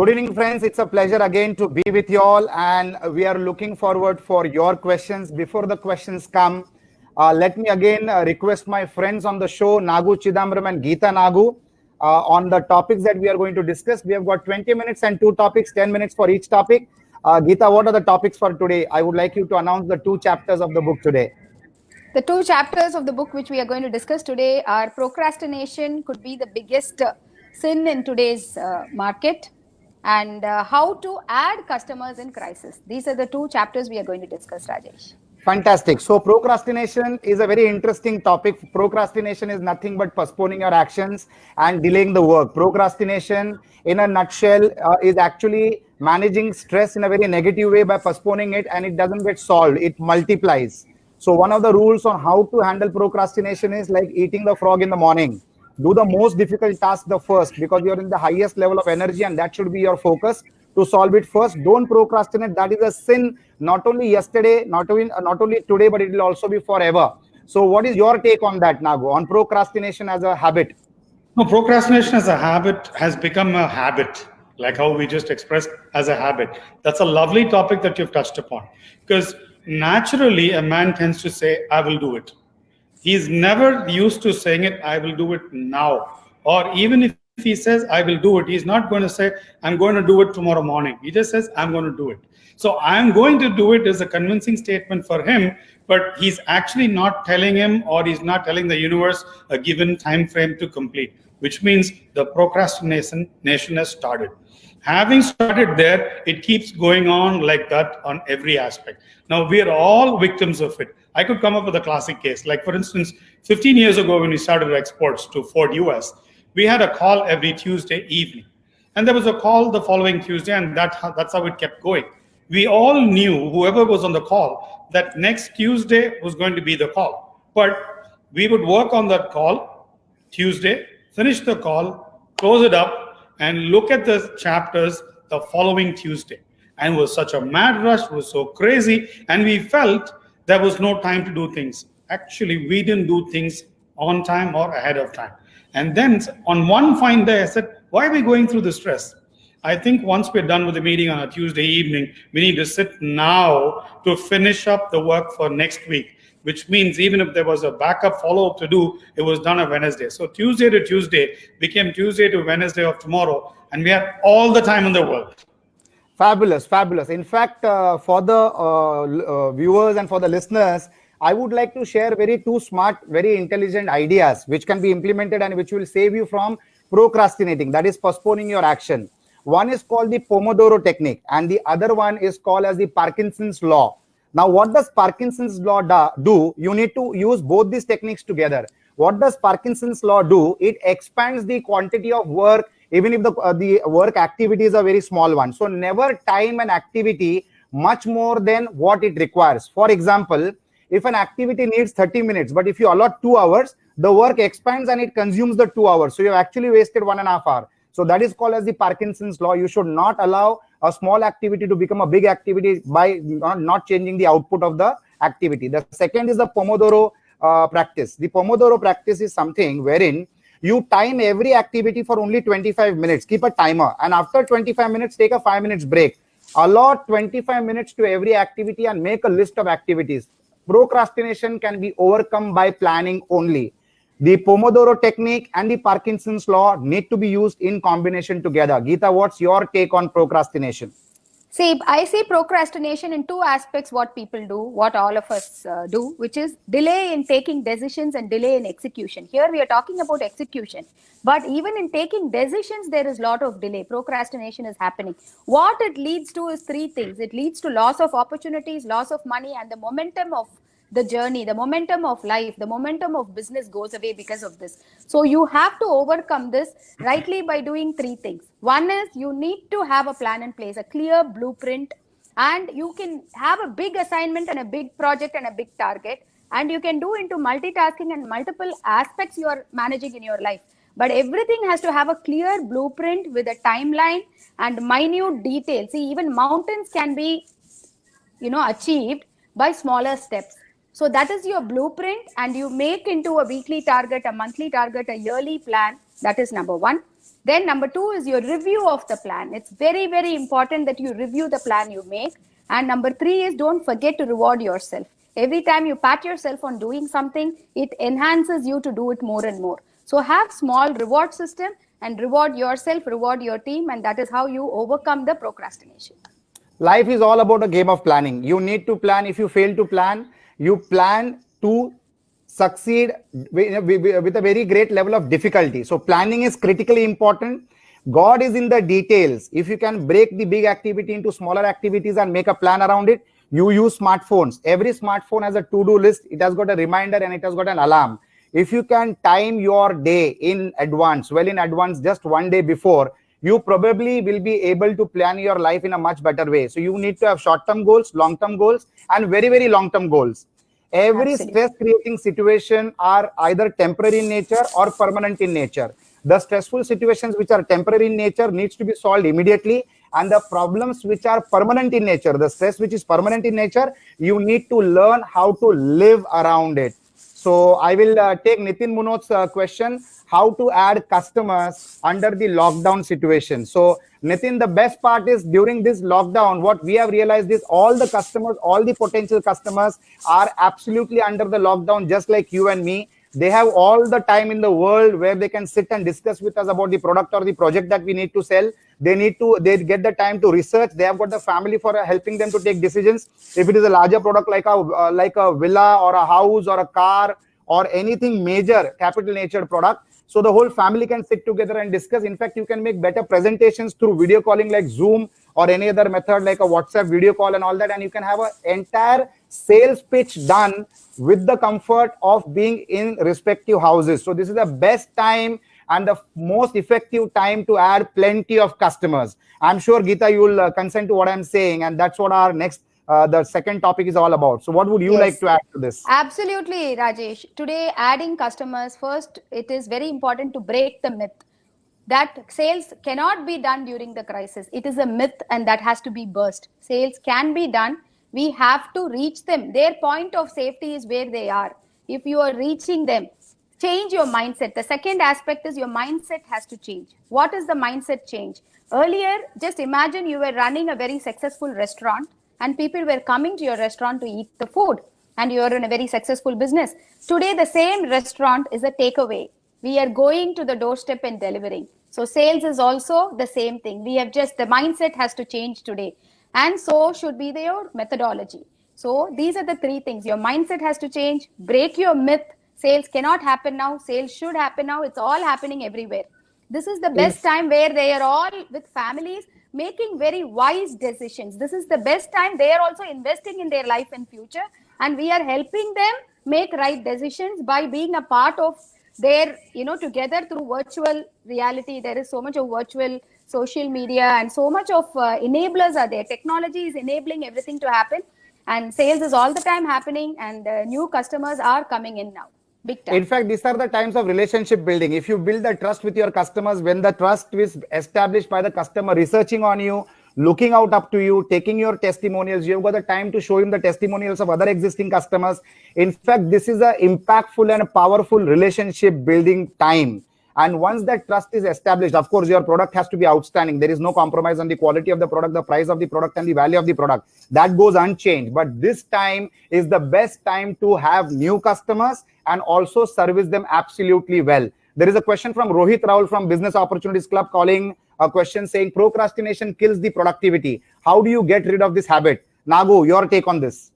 Good evening, friends. It's a pleasure again to be with you all, and we are looking forward for your questions. Before the questions come, let me again request my friends on the show, Nagu Chidambaram and Geeta Nagu, on the topics that we are going to discuss. We have got 20 minutes and two topics, 10 minutes for each topic. Geeta, what are the topics for today? I would like you to announce the two chapters of the book today. The two chapters of the book which we are going to discuss today are procrastination could be the biggest sin in today's market, and how to add customers in crisis. These are the two chapters we are going to discuss, Rajesh. Fantastic. So procrastination is a very interesting topic. Procrastination is nothing but postponing your actions and delaying the work. Procrastination, in a nutshell, is actually managing stress in a very negative way by postponing it, and it doesn't get solved. It multiplies. So one of the rules on how to handle procrastination is like eating the frog in the morning. Do the most difficult task the first, because you're in the highest level of energy and that should be your focus to solve it first. Don't procrastinate. That is a sin, not only yesterday, not only today, but it will also be forever. So what is your take on that, Nagu, on procrastination as a habit? No, procrastination as a habit has become a habit, like how we just expressed as a habit. That's a lovely topic that you've touched upon, because naturally a man tends to say, I will do it. He's never used to saying it, I will do it now. Or even if he says, I will do it, he's not going to say, I'm going to do it tomorrow morning. He just says, I'm going to do it. So I'm going to do it is a convincing statement for him, but he's actually not telling him, or he's not telling the universe a given time frame to complete, which means the procrastination has started. Having started there, it keeps going on like that on every aspect. Now, we are all victims of it. I could come up with a classic case. Like, for instance, 15 years ago when we started exports to Ford US, we had a call every Tuesday evening. And there was a call the following Tuesday, and that's how it kept going. We all knew, whoever was on the call, that next Tuesday was going to be the call. But we would work on that call Tuesday, finish the call, close it up, and look at the chapters the following Tuesday. And it was such a mad rush, it was so crazy, and we felt there was no time to do things. Actually, we didn't do things on time or ahead of time. And then on one fine day, I said, why are we going through the stress? I think once we're done with the meeting on a Tuesday evening, we need to sit now to finish up the work for next week, which means even if there was a backup follow-up to do, it was done on Wednesday. So Tuesday to Tuesday became Tuesday to Wednesday of tomorrow, and we had all the time in the world. Fabulous, fabulous. In fact, for the viewers and for the listeners, I would like to share two smart, very intelligent ideas which can be implemented and which will save you from procrastinating, that is postponing your action. One is called the Pomodoro technique, and the other one is called as the Parkinson's law. Now, what does Parkinson's law do? You need to use both these techniques together. What does Parkinson's law do? It expands the quantity of work, even if the work activity is a very small one. So never time an activity much more than what it requires. For example, if an activity needs 30 minutes, but if you allot 2 hours, the work expands and it consumes the 2 hours. So you have actually wasted 1.5 hours. So that is called as the Parkinson's law. You should not allow a small activity to become a big activity by not changing the output of the activity. The second is the Pomodoro practice. The Pomodoro practice is something wherein you time every activity for only 25 minutes. Keep a timer, and after 25 minutes, take a 5 minutes break. Allot 25 minutes to every activity and make a list of activities. Procrastination can be overcome by planning only. The Pomodoro technique and the Parkinson's law need to be used in combination together. Geeta, what's your take on procrastination? See, I see procrastination in two aspects, what people do, what all of us do, which is delay in taking decisions and delay in execution. Here we are talking about execution, but even in taking decisions, there is a lot of delay. Procrastination is happening. What it leads to is three things. It leads to loss of opportunities, loss of money, and the momentum of the journey, the momentum of life, the momentum of business goes away because of this. So you have to overcome this rightly by doing three things. One is you need to have a plan in place, a clear blueprint, and you can have a big assignment and a big project and a big target, and you can do into multitasking and multiple aspects you are managing in your life. But everything has to have a clear blueprint with a timeline and minute details. See, even mountains can be, achieved by smaller steps. So that is your blueprint, and you make into a weekly target, a monthly target, a yearly plan. That is number one. Then number 2 is your review of the plan. It's very, very important that you review the plan you make. And number 3 is don't forget to reward yourself. Every time you pat yourself on doing something, it enhances you to do it more and more. So have small reward system and reward yourself, reward your team, and that is how you overcome the procrastination. Life is all about a game of planning. You need to plan. If you fail to plan, you plan to succeed with a very great level of difficulty. So planning is critically important. God is in the details. If you can break the big activity into smaller activities and make a plan around it, you use smartphones. Every smartphone has a to-do list. It has got a reminder and it has got an alarm. If you can time your day in advance, well in advance, just one day before, you probably will be able to plan your life in a much better way. So you need to have short-term goals, long-term goals, and very, very long-term goals. Every stress-creating situation are either temporary in nature or permanent in nature. The stressful situations which are temporary in nature needs to be solved immediately, and the problems which are permanent in nature, the stress which is permanent in nature, you need to learn how to live around it. So I will take Nitin Munoz's question, how to add customers under the lockdown situation. So Nitin, the best part is during this lockdown, what we have realized is all the customers, all the potential customers are absolutely under the lockdown, just like you and me. They have all the time in the world where they can sit and discuss with us about the product or the project that we need to sell. They get the time to research. They have got the family for helping them to take decisions. If it is a larger product like a villa or a house or a car or anything major capital nature product, so the whole family can sit together and discuss. In fact, you can make better presentations through video calling like Zoom or any other method like a WhatsApp video call and all that. And you can have an entire sales pitch done with the comfort of being in respective houses. So this is the best time and the most effective time to add plenty of customers. I'm sure, Geeta, you will consent to what I'm saying. And that's what our next, the second topic is all about. So what would you like to add to this? Absolutely, Rajesh. Today, adding customers, first, it is very important to break the myth that sales cannot be done during the crisis. It is a myth and that has to be burst. Sales can be done. We have to reach them. Their point of safety is where they are. If you are reaching them, change your mindset. The second aspect is your mindset has to change. What is the mindset change? Earlier, just imagine you were running a very successful restaurant and people were coming to your restaurant to eat the food and you are in a very successful business. Today, the same restaurant is a takeaway. We are going to the doorstep and delivering. So sales is also the same thing. We have just, the mindset has to change today. And so should be your methodology. So these are the three things. Your mindset has to change. Break your myth. Sales cannot happen now. Sales should happen now. It's all happening everywhere. This is the best time where they are all with families making very wise decisions. This is the best time. They are also investing in their life and future. And we are helping them make right decisions by being a part of their, together through virtual reality. There is so much of virtual social media and so much of enablers are there. Technology is enabling everything to happen and sales is all the time happening and new customers are coming in now. Big time. In fact, these are the times of relationship building. If you build the trust with your customers, when the trust is established by the customer researching on you, looking out up to you, taking your testimonials, you've got the time to show him the testimonials of other existing customers. In fact, this is an impactful and a powerful relationship building time. And once that trust is established, of course, your product has to be outstanding. There is no compromise on the quality of the product, the price of the product, and the value of the product. That goes unchanged. But this time is the best time to have new customers and also service them absolutely well. There is a question from Rohit Rahul from Business Opportunities Club calling a question saying procrastination kills the productivity. How do you get rid of this habit? Nagu, your take on this.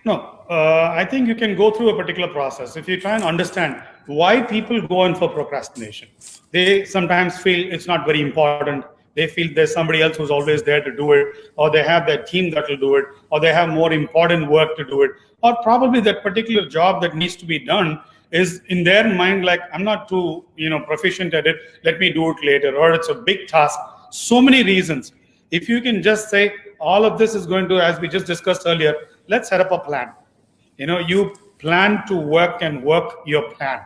No, I think you can go through a particular process. If you try and understand why people go in for procrastination, they sometimes feel it's not very important. They feel there's somebody else who's always there to do it, or they have their team that will do it, or they have more important work to do it, or probably that particular job that needs to be done is in their mind like, I'm not too proficient at it, let me do it later, or it's a big task. So many reasons. If you can just say all of this is going to, as we just discussed earlier, let's set up a plan. You plan to work and work your plan,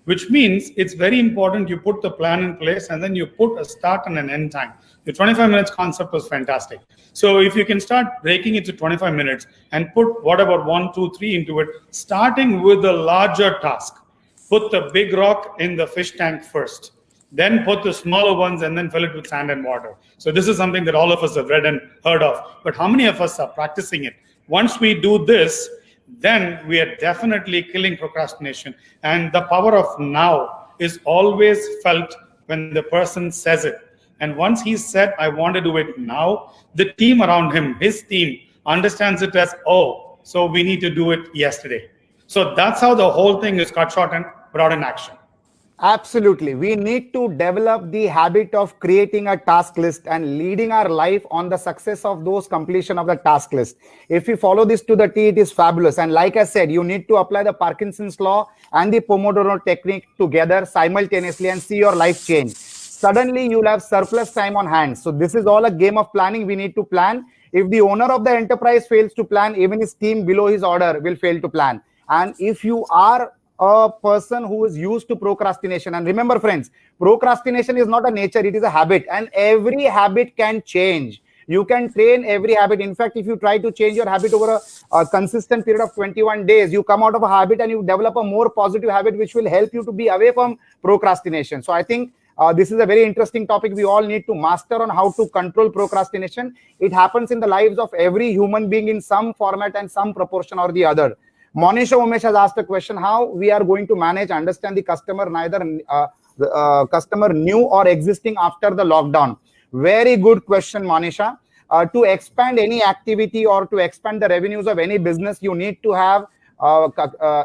which means it's very important you put the plan in place and then you put a start and an end time. The 25 minutes concept was fantastic. So if you can start breaking it to 25 minutes and put whatever 1, 2, 3 into it, starting with a larger task, put the big rock in the fish tank first. then put the smaller ones and then fill it with sand and water. So this is something that all of us have read and heard of. But how many of us are practicing it? Once we do this, then we are definitely killing procrastination. And the power of now is always felt when the person says it. And once he said, I want to do it now, the team around him, his team, understands it as, oh, so we need to do it yesterday. So that's how the whole thing is cut short and brought in action. Absolutely. We need to develop the habit of creating a task list and leading our life on the success of those completion of the task list. If we follow this to the T, it is fabulous. And like I said, you need to apply the Parkinson's law and the Pomodoro technique together simultaneously and see your life change. Suddenly you'll have surplus time on hand. So this is all a game of planning. We need to plan. If the owner of the enterprise fails to plan, even his team below his order will fail to plan. And if you are a person who is used to procrastination, and remember friends, procrastination is not a nature, it is a habit, and every habit can change. You can train every habit. In fact, if you try to change your habit over a consistent period of 21 days, you come out of a habit and you develop a more positive habit which will help you to be away from procrastination. So I think this is a very interesting topic. We all need to master on how to control procrastination. It happens in the lives of every human being in some format and some proportion or the other. Monisha Umesh has asked a question, how we are going to manage, understand the customer, neither customer new or existing after the lockdown. Very good question, Monisha. To expand any activity or to expand the revenues of any business, you need to have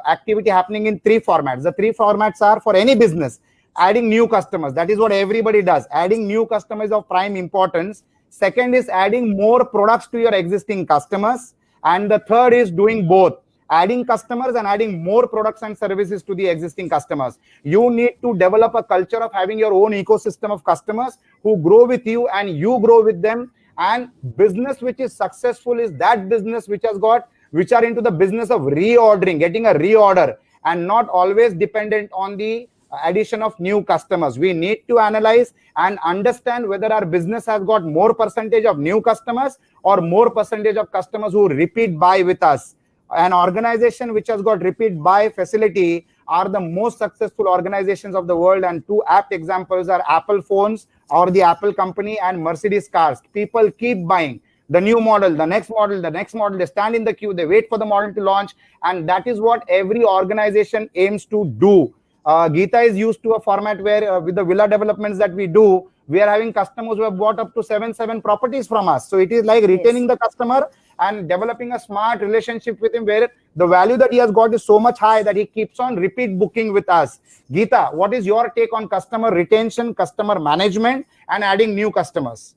activity happening in three formats. The three formats are for any business. Adding new customers. That is what everybody does. Adding new customers of prime importance. Second is adding more products to your existing customers. And the third is doing both. Adding customers and adding more products and services to the existing customers. You need to develop a culture of having your own ecosystem of customers who grow with you and you grow with them. And business which is successful is that business which are into the business of reordering, getting a reorder, and not always dependent on the addition of new customers. We need to analyze and understand whether our business has got more percentage of new customers or more percentage of customers who repeat buy with us. An organization which has got repeat buy facility are the most successful organizations of the world, and two apt examples are Apple phones or the Apple company and Mercedes cars. People keep buying the new model, the next model, the next model. They stand in the queue, they wait for the model to launch, and that is what every organization aims to do. Geeta is used to a format where with the villa developments that we do, we are having customers who have bought up to seven properties from us. So it is like retaining the customer and developing a smart relationship with him where the value that he has got is so much high that he keeps on repeat booking with us. Geeta, what is your take on customer retention, customer management, and adding new customers?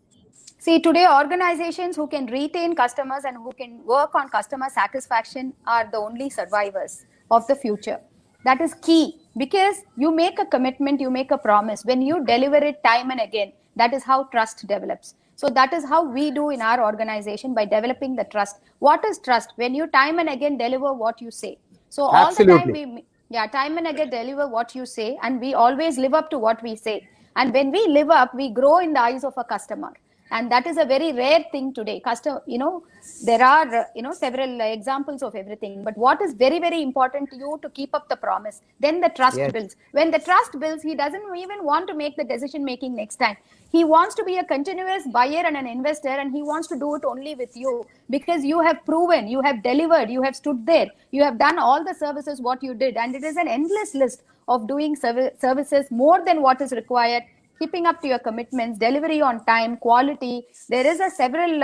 See, today organizations who can retain customers and who can work on customer satisfaction are the only survivors of the future. That is key, because you make a commitment, you make a promise. When you deliver it time and again, that is how trust develops. So that is how we do in our organization, by developing the trust. What is trust? When you time and again deliver what you say. So all Absolutely. the time time and again deliver what you say, and we always live up to what we say. And when we live up, we grow in the eyes of a customer. And that is a very rare thing today. There are, several examples of everything. But what is very, very important to you to keep up the promise? Then the trust builds. When the trust builds, he doesn't even want to make the decision making next time. He wants to be a continuous buyer and an investor, and he wants to do it only with you, because you have proven, you have delivered, you have stood there, you have done all the services what you did. And it is an endless list of doing services more than what is required. Keeping up to your commitments, delivery on time, quality. There is a several,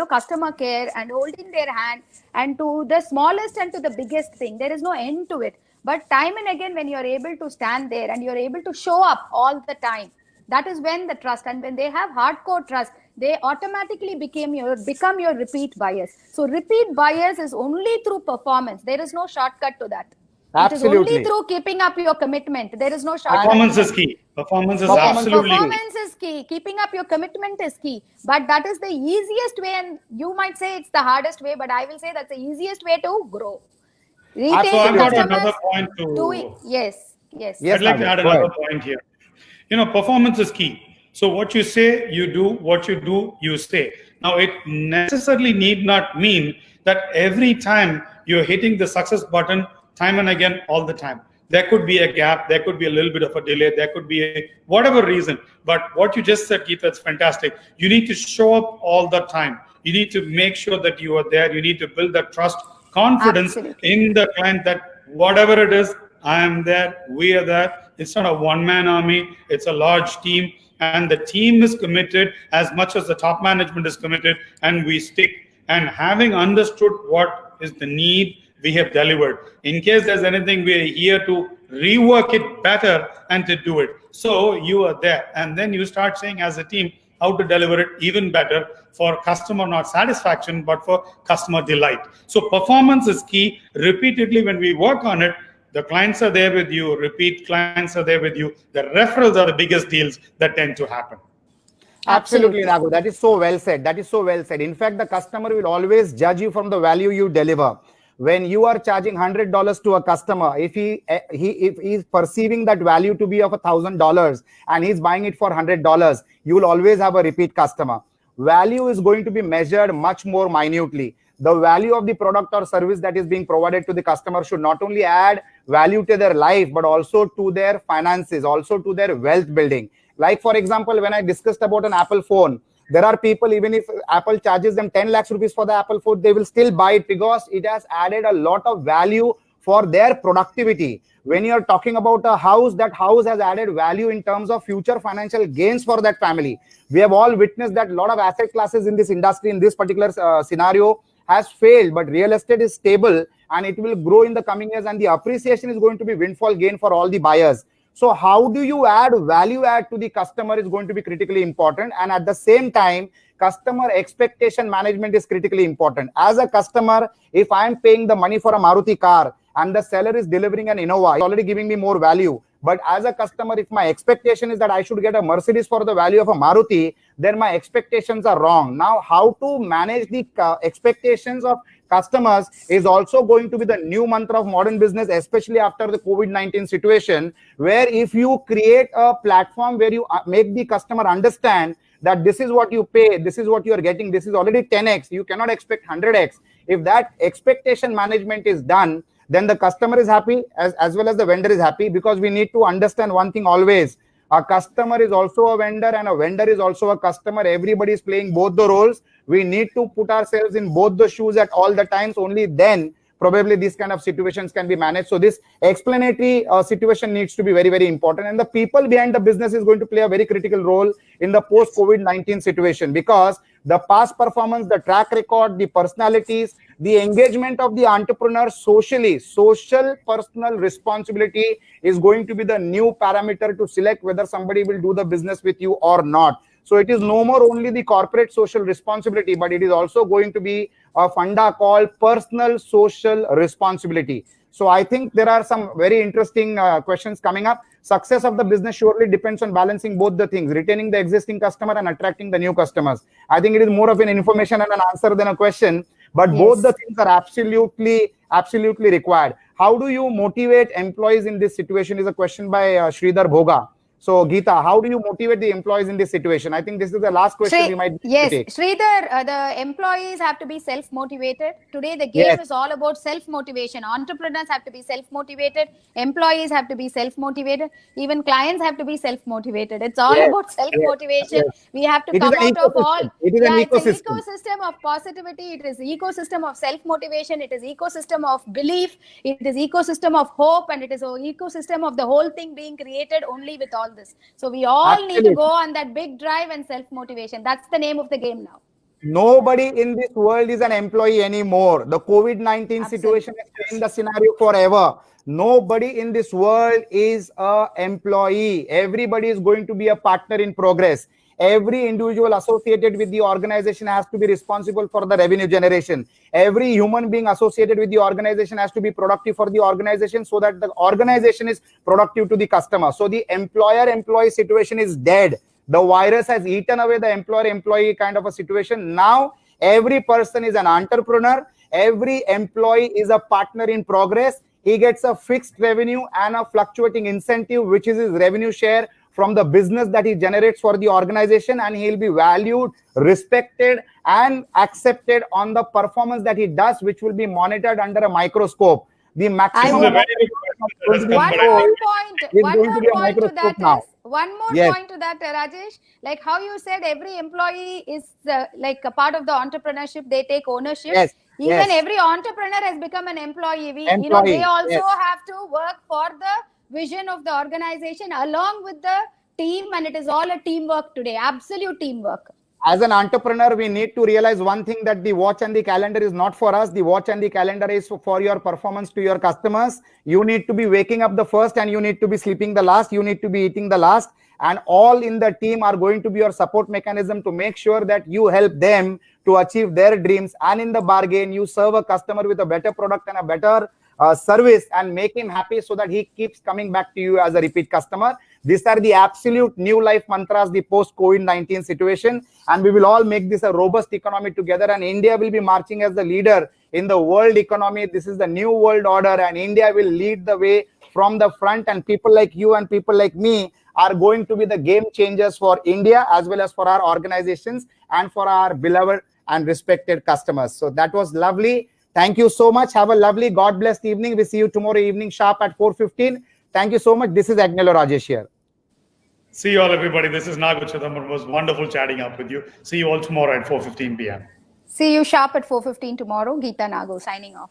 customer care and holding their hand, and to the smallest and to the biggest thing. There is no end to it. But time and again, when you're able to stand there and you're able to show up all the time, that is when the trust, and when they have hardcore trust, they automatically become your repeat buyers. So repeat buyers is only through performance. There is no shortcut to that. Absolutely. It is only through keeping up your commitment. There is no shortcut. Performance is key. Performance is absolutely Performance is key. Keeping up your commitment is key. But that is the easiest way, and you might say it's the hardest way, but I will say that's the easiest way to grow. So I've got another point to... Yes. I'd like to add another point here. Performance is key. So what you say, you do. What you do, you say. Now, it necessarily need not mean that every time you're hitting the success button time and again all the time. There could be a gap, there could be a little bit of a delay, there could be a whatever reason. But what you just said, Geeta, it's fantastic. You need to show up all the time. You need to make sure that you are there. You need to build that trust, confidence Absolutely. in the client that whatever it is, I am there, we are there. It's not a one-man army, it's a large team, and the team is committed as much as the top management is committed, and we stick. And having understood what is the need, we have delivered. In case there's anything, we are here to rework it better and to do it. So you are there, and then you start saying as a team how to deliver it even better for customer not satisfaction but for customer delight. So performance is key. Repeatedly when we work on it, the clients are there with you, repeat clients are there with you. The referrals are the biggest deals that tend to happen. Absolutely, Raghu. That is so well said. That is so well said. In fact, the customer will always judge you from the value you deliver. When you are charging $100 to a customer, if he is perceiving that value to be of $1,000 and he's buying it for $100, you will always have a repeat customer. Value is going to be measured much more minutely. The value of the product or service that is being provided to the customer should not only add value to their life, but also to their finances, also to their wealth building. Like, for example, when I discussed about an Apple phone, there are people, even if Apple charges them 10 lakhs rupees for the Apple phone, they will still buy it because it has added a lot of value for their productivity. When you're talking about a house, that house has added value in terms of future financial gains for that family. We have all witnessed that a lot of asset classes in this industry, in this particular scenario, has failed, but real estate is stable and it will grow in the coming years, and the appreciation is going to be windfall gain for all the buyers. So how do you add value add to the customer is going to be critically important. And at the same time, customer expectation management is critically important. As a customer, if I'm paying the money for a Maruti car and the seller is delivering an Innova, it's already giving me more value. But as a customer, if my expectation is that I should get a Mercedes for the value of a Maruti, then my expectations are wrong. Now, how to manage the expectations of customers is also going to be the new mantra of modern business, especially after the COVID-19 situation, where if you create a platform where you make the customer understand that this is what you pay, this is what you are getting, this is already 10x, you cannot expect 100x. If that expectation management is done, then the customer is happy as well as the vendor is happy, because we need to understand one thing always. A customer is also a vendor and a vendor is also a customer. Everybody is playing both the roles. We need to put ourselves in both the shoes at all the times. Only then probably these kind of situations can be managed. So this explanatory situation needs to be very, very important. And the people behind the business is going to play a very critical role in the post-COVID-19 situation, because the past performance, the track record, the personalities, the engagement of the entrepreneur socially, social personal responsibility is going to be the new parameter to select whether somebody will do the business with you or not. So it is no more only the corporate social responsibility, but it is also going to be a funda called personal social responsibility. So I think there are some very interesting questions coming up. Success of the business surely depends on balancing both the things, retaining the existing customer and attracting the new customers. I think it is more of an information and an answer than a question, but both the things are absolutely required. How do you motivate employees in this situation is a question by Sridhar Bhoga. So, Geeta, how do you motivate the employees in this situation? I think this is the last question we might take. Sridhar, the employees have to be self-motivated. Today, the game is all about self-motivation. Entrepreneurs have to be self-motivated. Employees have to be self-motivated. Even clients have to be self-motivated. It's all about self-motivation. We have to come out of all. It is an ecosystem. It's an ecosystem of positivity. It is ecosystem of self-motivation. It is ecosystem of belief. It is ecosystem of hope. And it is an ecosystem of the whole thing being created only with all this. So we all need to go on that big drive and self-motivation. That's the name of the game now. Nobody in this world is an employee anymore. The COVID-19 situation has changed the scenario forever. Nobody in this world is an employee. Everybody is going to be a partner in progress. Every individual associated with the organization has to be responsible for the revenue generation. Every human being associated with the organization has to be productive for the organization, so that the organization is productive to the customer. So the employer-employee situation is dead. The virus has eaten away the employer-employee kind of a situation. Now, every person is an entrepreneur. Every employee is a partner in progress. He gets a fixed revenue and a fluctuating incentive, which is his revenue share from the business that he generates for the organization, and he'll be valued, respected, and accepted on the performance that he does, which will be monitored under a microscope. The maximum. going to be One more more old, point. he's One going to more be a point to microscope that now. is one more Yes. point to that, Rajesh. Like how you said, every employee is like a part of the entrepreneurship. They take ownership. Yes. Even Yes. every entrepreneur has become an employee. They Employee. also Yes. have to work for the vision of the organization along with the team, and it is all a teamwork today. Absolute teamwork. As an entrepreneur, we need to realize one thing, that the watch and the calendar is not for us. The watch and the calendar is for your performance to your customers. You need to be waking up the first and you need to be sleeping the last. You need to be eating the last. And all in the team are going to be your support mechanism to make sure that you help them to achieve their dreams. And in the bargain, you serve a customer with a better product and a better service and make him happy so that he keeps coming back to you as a repeat customer. These are the absolute new life mantras, the post-COVID-19 situation. And we will all make this a robust economy together. And India will be marching as the leader in the world economy. This is the new world order, and India will lead the way from the front. And people like you and people like me are going to be the game changers for India, as well as for our organizations and for our beloved and respected customers. So that was lovely. Thank you so much. Have a lovely, God blessed evening. We see you tomorrow evening sharp at 4:15. Thank you so much. This is Agnello Rajesh here. See you all, everybody. This is Naga Chidambaram. It was wonderful chatting up with you. See you all tomorrow at 4:15 p.m. See you sharp at 4:15 tomorrow. Geeta Nago signing off.